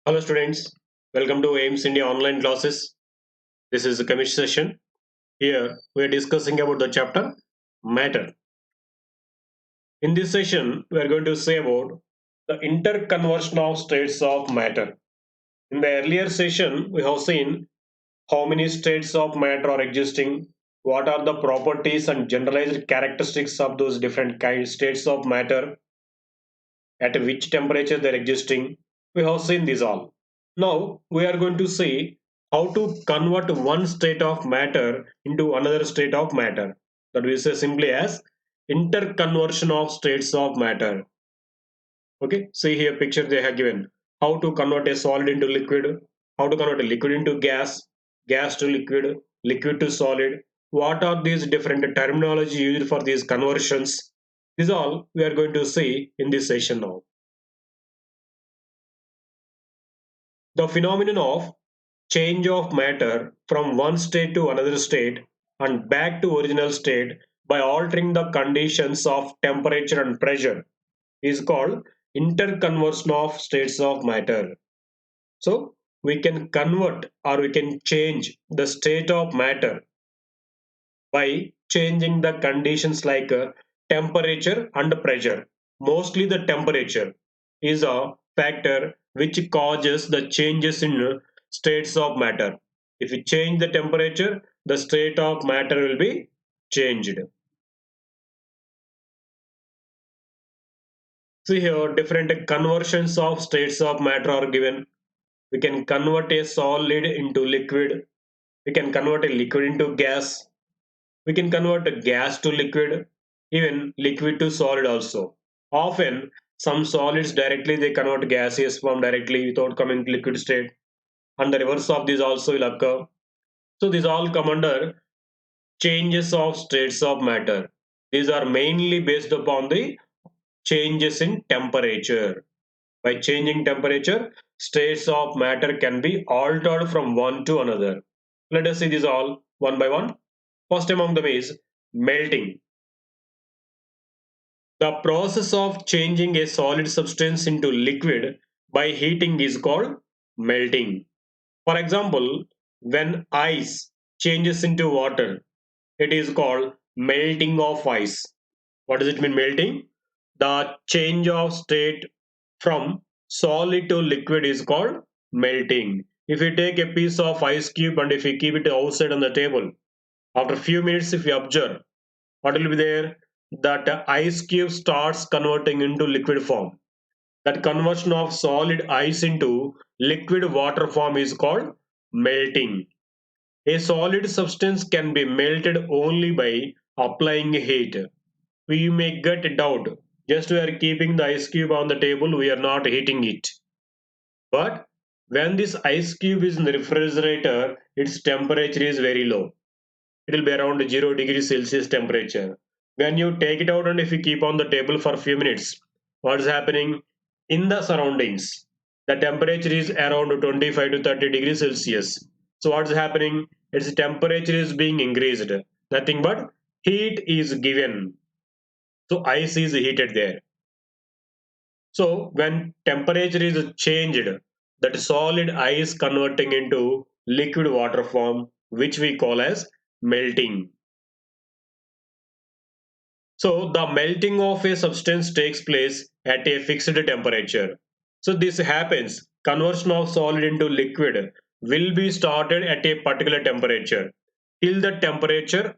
Hello students, welcome to AIMS India online classes. This is the chemistry session. Here we are discussing about the chapter matter. In this session, we are going to say about the interconversion of states of matter. In the earlier session, we have seen how many states of matter are existing, what are the properties and generalized characteristics of those different states of matter, at which temperature they are existing. We have seen this all. Now we are going to see how to convert one state of matter into another state of matter. That we say simply as interconversion of states of matter. Okay, see here picture they have given. How to convert a solid into liquid, how to convert a liquid into gas, gas to liquid, liquid to solid. What are these different terminology used for these conversions? This all we are going to see in this session now. The phenomenon of change of matter from one state to another state and back to original state by altering the conditions of temperature and pressure is called interconversion of states of matter. So we can convert or we can change the state of matter by changing the conditions like temperature and pressure. Mostly the temperature is a factor which causes the changes in states of matter. If we change the temperature, the state of matter will be changed. See here, different conversions of states of matter are given. We can convert a solid into liquid. We can convert a liquid into gas. We can convert a gas to liquid, even liquid to solid also. Often, some solids directly they convert gaseous form directly without coming to liquid state, and the reverse of this also will occur. So these all come under changes of states of matter. These are mainly based upon the changes in temperature. By changing temperature, states of matter can be altered from one to another. Let us see these all one by one. First among them is melting. The process of changing a solid substance into liquid by heating is called melting. For example, when ice changes into water, it is called melting of ice. What does it mean, melting? The change of state from solid to liquid is called melting. If you take a piece of ice cube and if you keep it outside on the table, after a few minutes, if you observe, what will be there? That ice cube starts converting into liquid form. That conversion of solid ice into liquid water form is called melting. A solid substance can be melted only by applying heat. We may get a doubt. Just we are keeping the ice cube on the table, we are not heating it. But when this ice cube is in the refrigerator, its temperature is very low. It will be around 0 degrees Celsius temperature. When you take it out and if you keep on the table for a few minutes, what is happening in the surroundings? The temperature is around 25 to 30 degrees Celsius. So what is happening? Its temperature is being increased. Nothing but heat is given. So ice is heated there. So when temperature is changed, that solid ice converting into liquid water form, which we call as melting. So the melting of a substance takes place at a fixed temperature. So this happens, conversion of solid into liquid will be started at a particular temperature. Till the temperature,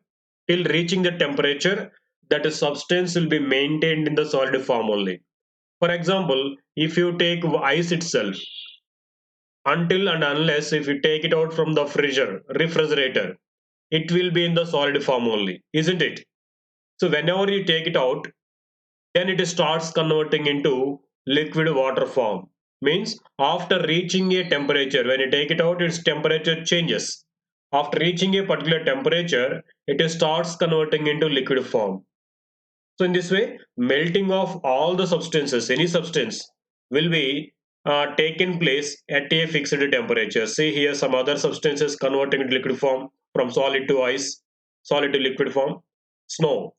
till reaching the temperature, that a substance will be maintained in the solid form only. For example, if you take ice itself, until and unless if you take it out from the refrigerator, it will be in the solid form only, isn't it? So whenever you take it out, then it starts converting into liquid water form. Means after reaching a temperature, when you take it out, its temperature changes. After reaching a particular temperature, it starts converting into liquid form. So in this way, melting of all the substances, any substance, will be taken place at a fixed temperature. See here some other substances converting into liquid form from solid to ice, solid to liquid form. Snow,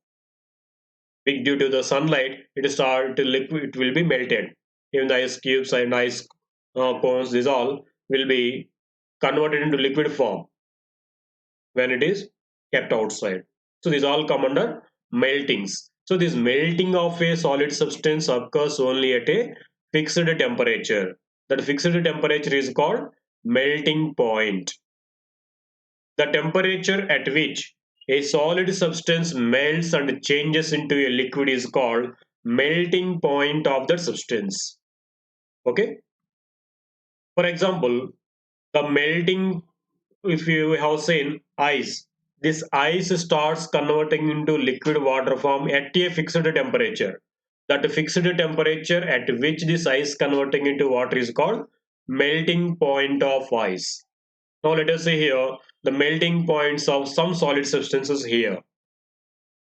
due to the sunlight, it start to liquid, it will be melted. Even the ice cubes and ice cones, these all will be converted into liquid form when it is kept outside. So these all come under meltings. So this melting of a solid substance occurs only at a fixed temperature. That fixed temperature is called melting point. The temperature at which a solid substance melts and changes into a liquid is called melting point of the substance. Okay. For example, the melting, if you have seen ice, this ice starts converting into liquid water form at a fixed temperature. That fixed temperature at which this ice converting into water is called melting point of ice. Now let us see here the melting points of some solid substances here.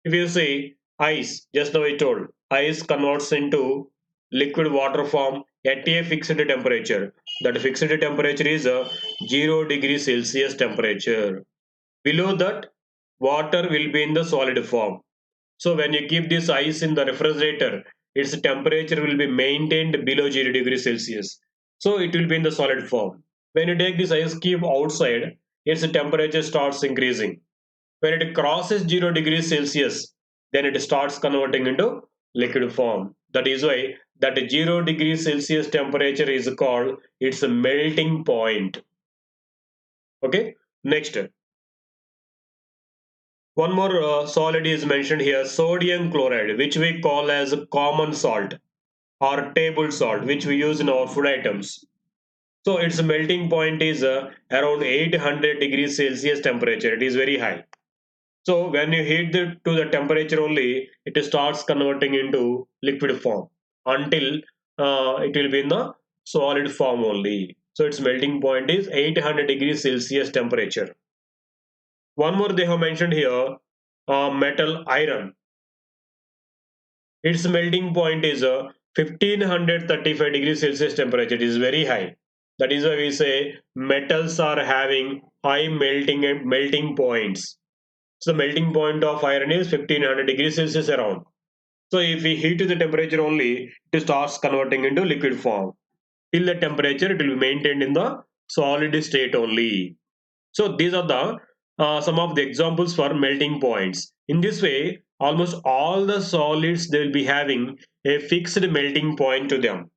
If you see ice, just now I told, ice converts into liquid water form at a fixed temperature. That fixed temperature is a 0 degree Celsius temperature. Below that, water will be in the solid form. So when you keep this ice in the refrigerator, its temperature will be maintained below 0 degree Celsius. So it will be in the solid form. When you take this ice cube outside, its temperature starts increasing. When it crosses 0 degrees Celsius, then it starts converting into liquid form. That is why that 0 degrees Celsius temperature is called its melting point. Okay, next. One more solid is mentioned here, sodium chloride, which we call as common salt or table salt, which we use in our food items. So its melting point is around 800 degrees Celsius temperature. It is very high. So when you heat to the temperature only, it starts converting into liquid form until it will be in the solid form only. So its melting point is 800 degrees Celsius temperature. One more they have mentioned here, metal iron. Its melting point is 1535 degrees Celsius temperature. It is very high. That is why we say metals are having high melting points. So the melting point of iron is 1500 degrees Celsius around. So if we heat to the temperature only, it starts converting into liquid form. Till the temperature, it will be maintained in the solid state only. So these are the some of the examples for melting points. In this way, almost all the solids they will be having a fixed melting point to them.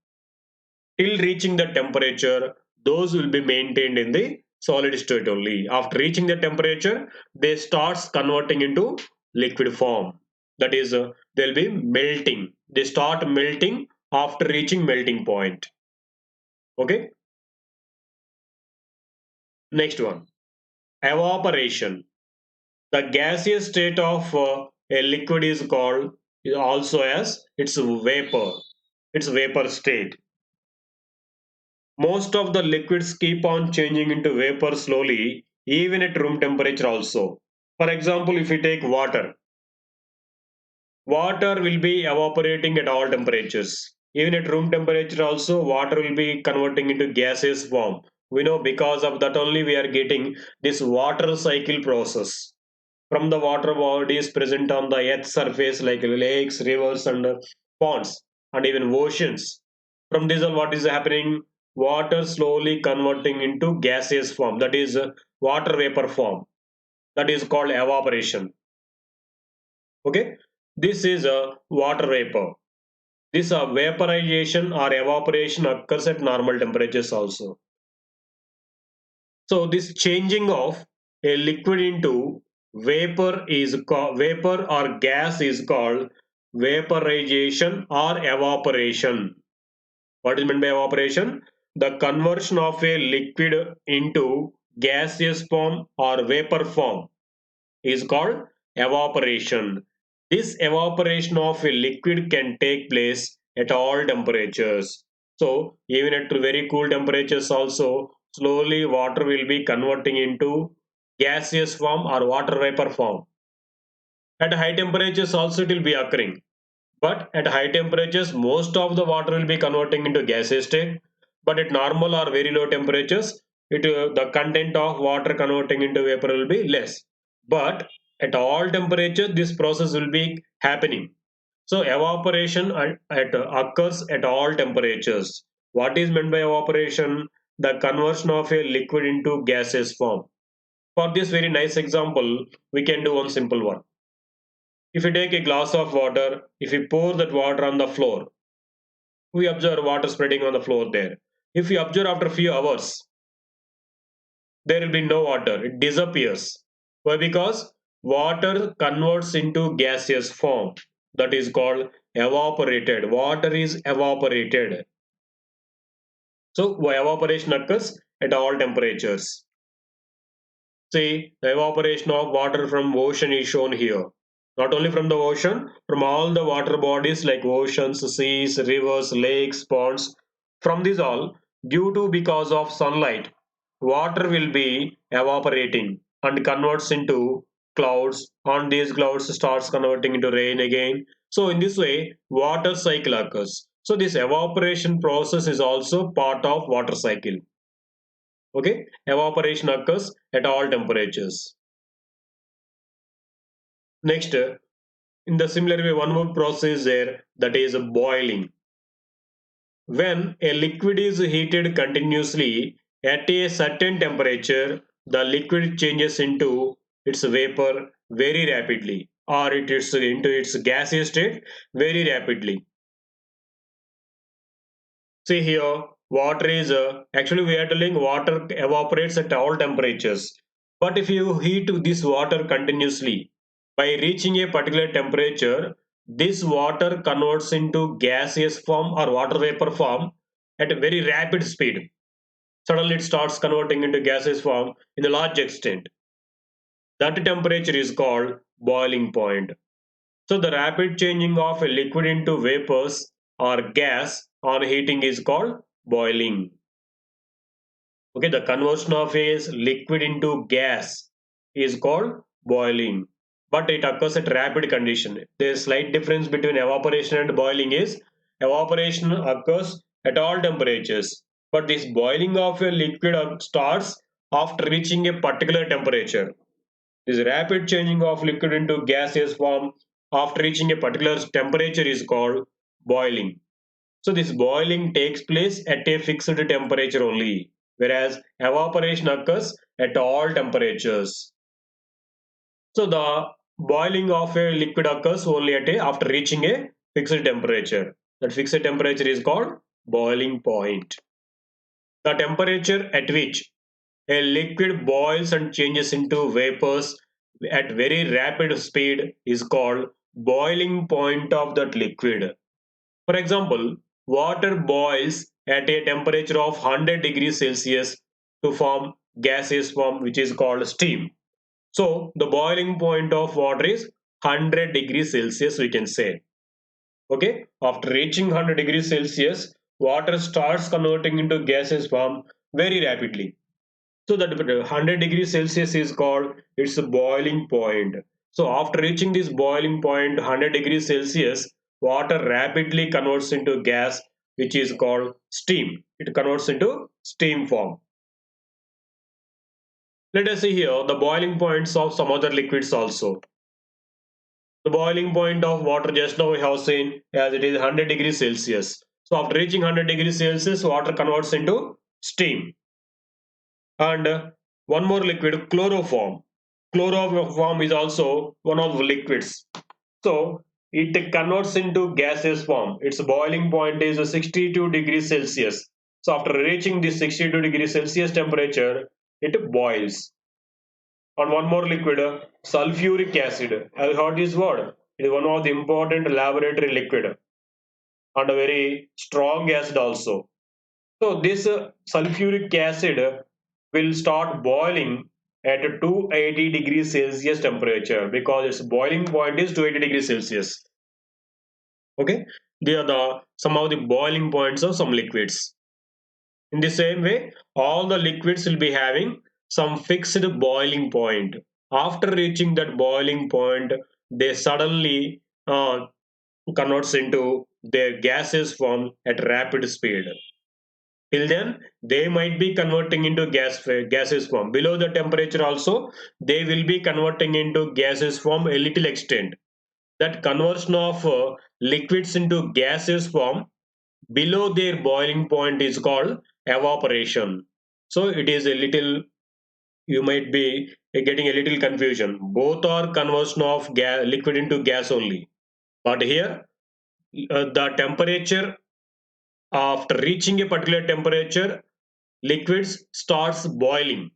Till reaching the temperature, those will be maintained in the solid state only. After reaching the temperature, they starts converting into liquid form. That is, they'll be melting. They start melting after reaching melting point. Okay. Next one, evaporation. The gaseous state of a liquid is called also as its vapor. Its vapor state. Most of the liquids keep on changing into vapor slowly, even at room temperature also. For example, if you take water, water will be evaporating at all temperatures. Even at room temperature also, water will be converting into gaseous form. We know because of that only we are getting this water cycle process. From the water bodies present on the earth's surface like lakes, rivers and ponds and even oceans. From this what is happening? Water slowly converting into gaseous form, that is water vapor form, that is called evaporation. Okay, this is a water vapor. This vaporization or evaporation occurs at normal temperatures also. So this changing of a liquid into vapor is vapor or gas is called vaporization or evaporation. What is meant by evaporation? The conversion of a liquid into gaseous form or vapor form is called evaporation. This evaporation of a liquid can take place at all temperatures. So even at very cool temperatures also, slowly water will be converting into gaseous form or water vapor form. At high temperatures also it will be occurring. But at high temperatures, most of the water will be converting into gaseous state. But at normal or very low temperatures, the content of water converting into vapor will be less. But at all temperatures, this process will be happening. So evaporation occurs at all temperatures. What is meant by evaporation? The conversion of a liquid into gaseous form. For this very nice example, we can do one simple one. If you take a glass of water, if you pour that water on the floor, we observe water spreading on the floor there. If you observe after a few hours, there will be no water, it disappears. Why? Because water converts into gaseous form, that is called evaporated. Water is evaporated. So evaporation occurs at all temperatures. See, the evaporation of water from ocean is shown here. Not only from the ocean, from all the water bodies like oceans, seas, rivers, lakes, ponds. From these all, due to because of sunlight, water will be evaporating and converts into clouds. On these clouds starts converting into rain again. So in this way, water cycle occurs. So this evaporation process is also part of water cycle. Okay, evaporation occurs at all temperatures. Next, in the similar way, one more process there, that is boiling. When a liquid is heated continuously at a certain temperature, the liquid changes into its vapor very rapidly, or it is into its gaseous state very rapidly. See here, water is actually we are telling water evaporates at all temperatures. But if you heat this water continuously, by reaching a particular temperature, this water converts into gaseous form or water vapor form at a very rapid speed. Suddenly it starts converting into gaseous form in a large extent. That temperature is called boiling point. So the rapid changing of a liquid into vapors or gas on heating is called boiling. Okay, the conversion of a liquid into gas is called boiling, but it occurs at rapid condition. The slight difference between evaporation and boiling is evaporation occurs at all temperatures, but this boiling of a liquid starts after reaching a particular temperature. This rapid changing of liquid into gaseous form after reaching a particular temperature is called boiling. So this boiling takes place at a fixed temperature only, whereas evaporation occurs at all temperatures. So the boiling of a liquid occurs only after reaching a fixed temperature. That fixed temperature is called boiling point. The temperature at which a liquid boils and changes into vapors at very rapid speed is called boiling point of that liquid. For example, water boils at a temperature of 100 degrees Celsius to form gaseous form, which is called steam. So the boiling point of water is 100 degrees Celsius, we can say. Okay, after reaching 100 degrees Celsius, water starts converting into gaseous form very rapidly. So that 100 degrees Celsius is called its boiling point. So after reaching this boiling point 100 degrees Celsius, water rapidly converts into gas, which is called steam. It converts into steam form. Let us see here the boiling points of some other liquids also. The boiling point of water just now we have seen as it is 100 degrees Celsius. So after reaching 100 degrees Celsius, water converts into steam. And one more liquid, chloroform. Chloroform is also one of the liquids. So it converts into gaseous form. Its boiling point is 62 degrees Celsius. So after reaching this 62 degrees Celsius temperature, it boils. And one more liquid, sulfuric acid. Have you heard this word? It is one of the important laboratory liquid and a very strong acid also. So this sulfuric acid will start boiling at 280 degrees Celsius temperature because its boiling point is 280 degrees Celsius. Okay, they are the some of the boiling points of some liquids. In the same way, all the liquids will be having some fixed boiling point. After reaching that boiling point, they suddenly converts into their gaseous form at rapid speed. Till then, they might be converting into gaseous form. Below the temperature also, they will be converting into gaseous form a little extent. That conversion of liquids into gaseous form below their boiling point is called evaporation. So it is a little, you might be getting a little confusion. Both are conversion of liquid into gas only. But here, the temperature, after reaching a particular temperature, liquids starts boiling.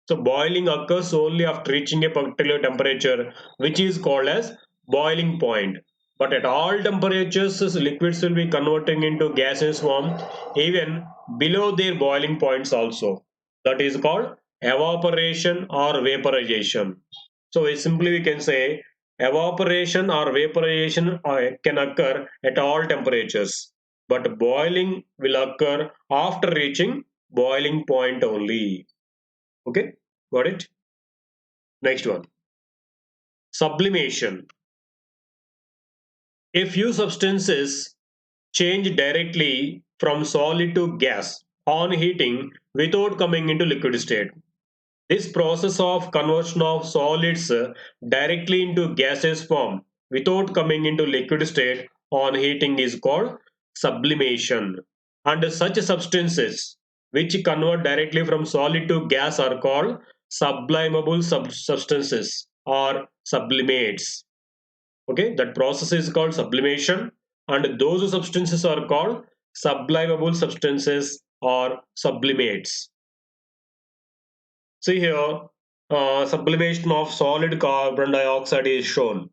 So boiling occurs only after reaching a particular temperature, which is called as boiling point. But at all temperatures, liquids will be converting into gaseous form, even below their boiling points also. That is called evaporation or vaporization. So simply we can say evaporation or vaporization can occur at all temperatures, but boiling will occur after reaching boiling point only. Okay, got it? Next one, sublimation. A few substances change directly from solid to gas on heating without coming into liquid state. This process of conversion of solids directly into gaseous form without coming into liquid state on heating is called sublimation. And such substances which convert directly from solid to gas are called sublimable substances or sublimates. Okay, that process is called sublimation, and those substances are called sublimable substances or sublimates. See here, sublimation of solid carbon dioxide is shown.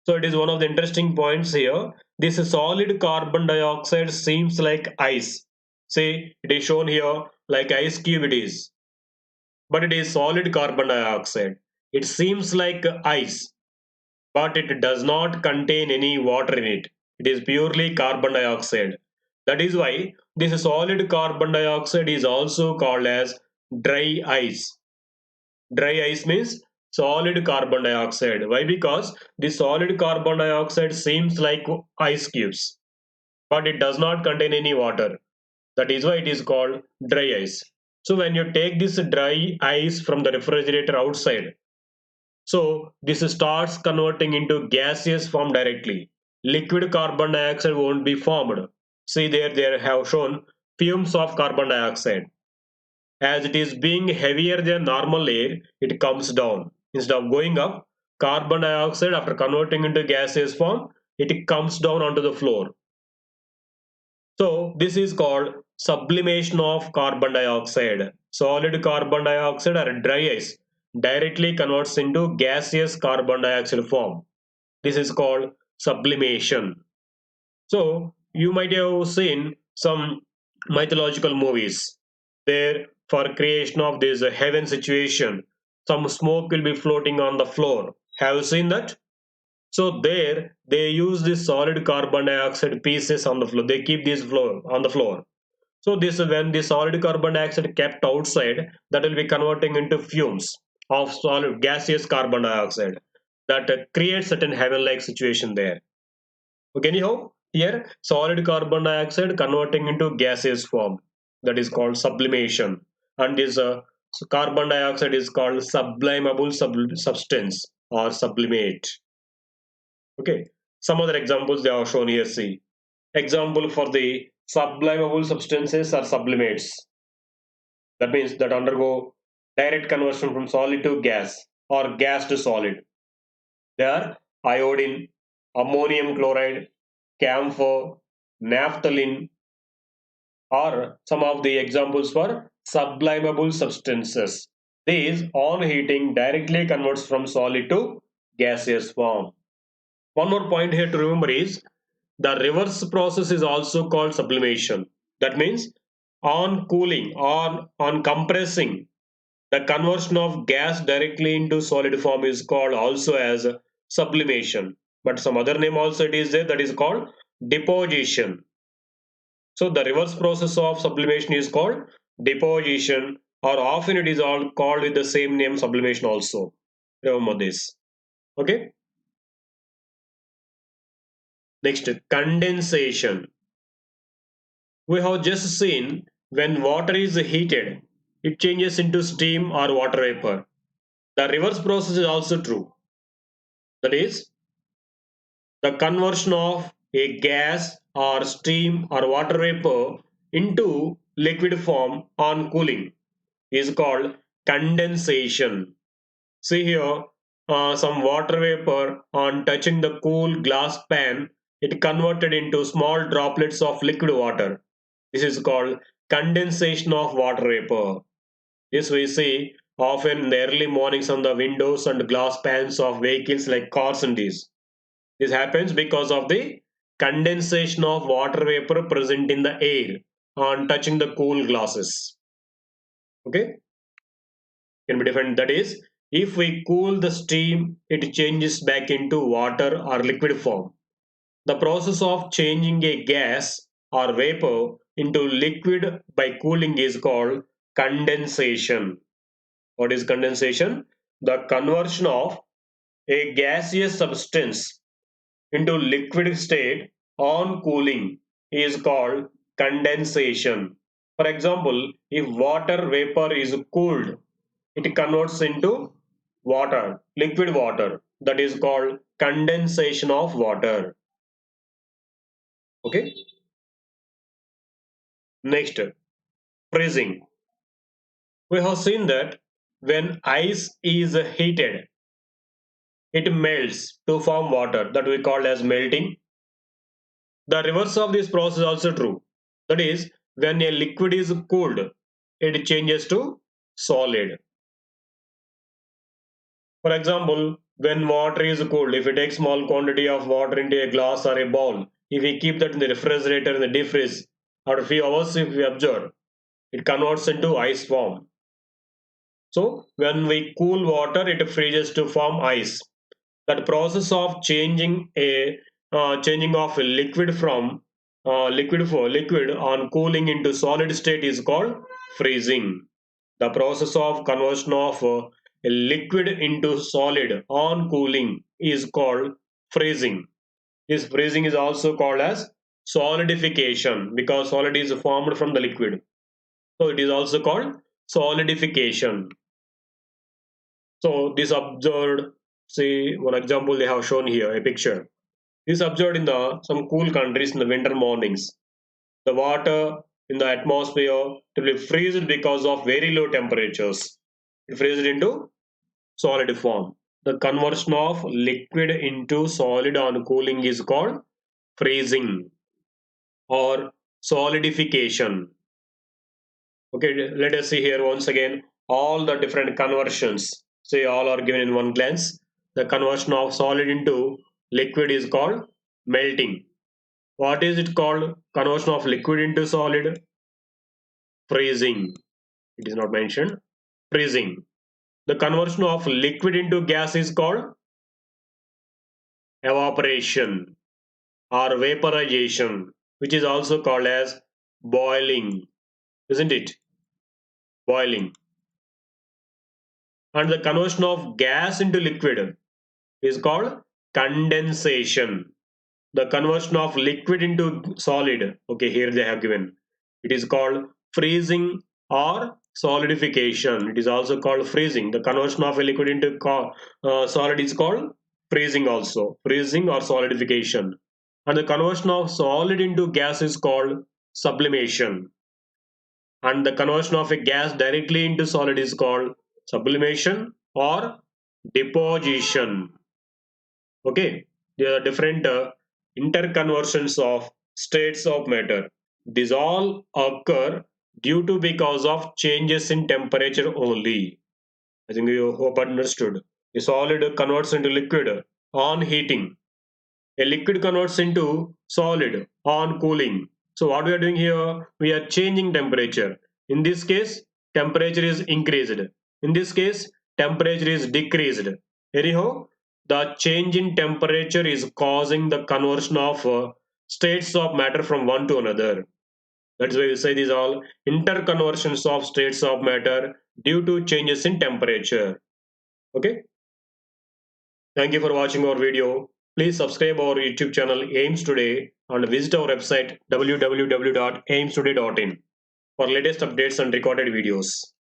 So it is one of the interesting points here. This solid carbon dioxide seems like ice. See, it is shown here like ice cube it is, but it is solid carbon dioxide. It seems like ice, but it does not contain any water in it. It is purely carbon dioxide. That is why this solid carbon dioxide is also called as dry ice. Dry ice means solid carbon dioxide. Why? Because the solid carbon dioxide seems like ice cubes, but it does not contain any water. That is why it is called dry ice. So when you take this dry ice from the refrigerator outside, so this starts converting into gaseous form directly. Liquid carbon dioxide won't be formed. See there, they have shown fumes of carbon dioxide. As it is being heavier than normal air, it comes down. Instead of going up, carbon dioxide after converting into gaseous form, it comes down onto the floor. So this is called sublimation of carbon dioxide. Solid carbon dioxide or dry ice directly converts into gaseous carbon dioxide form. This is called sublimation. So you might have seen some mythological movies where for creation of this heaven situation, some smoke will be floating on the floor. Have you seen that? So there they use this solid carbon dioxide pieces on the floor. They keep these floor on the floor. So this when the solid carbon dioxide kept outside, that will be converting into fumes of solid gaseous carbon dioxide that creates certain heaven-like situation there. Okay, anyhow, here solid carbon dioxide converting into gaseous form, that is called sublimation, and this carbon dioxide is called sublimable substance or sublimate. Okay, some other examples they are shown here. See, example for the sublimable substances are sublimates. That means that undergo direct conversion from solid to gas or gas to solid. They are iodine, ammonium chloride, camphor, naphthalene are some of the examples for sublimable substances. These, on heating, directly converts from solid to gaseous form. One more point here to remember is the reverse process is also called sublimation. That means on cooling or on compressing, the conversion of gas directly into solid form is called also as sublimation. But some other name also it is there, that is called deposition. So the reverse process of sublimation is called deposition, or often it is all called with the same name sublimation also. Remember this. Okay. Next, condensation. We have just seen when water is heated, it changes into steam or water vapor. The reverse process is also true. That is, the conversion of a gas or steam or water vapor into liquid form on cooling is called condensation. See here, some water vapor on touching the cool glass pan, it converted into small droplets of liquid water. This is called condensation of water vapor. This we see often in the early mornings on the windows and glass pans of vehicles like cars and these. This happens because of the condensation of water vapor present in the air on touching the cool glasses. Okay, can be defined. That is, if we cool the steam, it changes back into water or liquid form. The process of changing a gas or vapor into liquid by cooling is called condensation. What is condensation? The conversion of a gaseous substance into liquid state on cooling is called condensation. For example, if water vapor is cooled, it converts into water, liquid water. That is called condensation of water. Okay. Next, freezing. We have seen that when ice is heated, it melts to form water that we call as melting. The reverse of this process is also true. That is, when a liquid is cooled, it changes to solid. For example, when water is cooled, if we take small quantity of water into a glass or a bowl, if we keep that in the refrigerator in the deep freeze, after a few hours if we observe, it converts into ice form. So when we cool water, it freezes to form ice. That process of changing of a liquid from liquid on cooling into solid state is called freezing. The process of conversion of a liquid into solid on cooling is called freezing. This freezing is also called as solidification because solid is formed from the liquid. So it is also called solidification. So this observed, see one example they have shown here, a picture. This observed in the some cool countries in the winter mornings. The water in the atmosphere will be freezed because of very low temperatures. It freezes into solid form. The conversion of liquid into solid on cooling is called freezing or solidification. Okay, let us see here once again all the different conversions. See, all are given in one glance. The conversion of solid into liquid is called melting. What is it called? Conversion of liquid into solid? Freezing. It is not mentioned. Freezing. The conversion of liquid into gas is called evaporation or vaporization, which is also called as boiling, isn't it? Boiling. And the conversion of gas into liquid is called condensation. The conversion of liquid into solid, okay, here they have given. It is called freezing or solidification. It is also called freezing. The conversion of a liquid into solid is called freezing also. Freezing or solidification. And the conversion of solid into gas is called sublimation. And the conversion of a gas directly into solid is called sublimation or deposition. Okay, there are different interconversions of states of matter. These all occur due to because of changes in temperature only. I think you hope understood. A solid converts into liquid on heating. A liquid converts into solid on cooling. So what we are doing here, we are changing temperature. In this case, temperature is increased. In this case, temperature is decreased. Anyhow, the change in temperature is causing the conversion of states of matter from one to another. That's why we say these all interconversions of states of matter due to changes in temperature. Okay. Thank you for watching our video. Please subscribe our YouTube channel Aims Today and visit our website www.aimstoday.in for latest updates and recorded videos.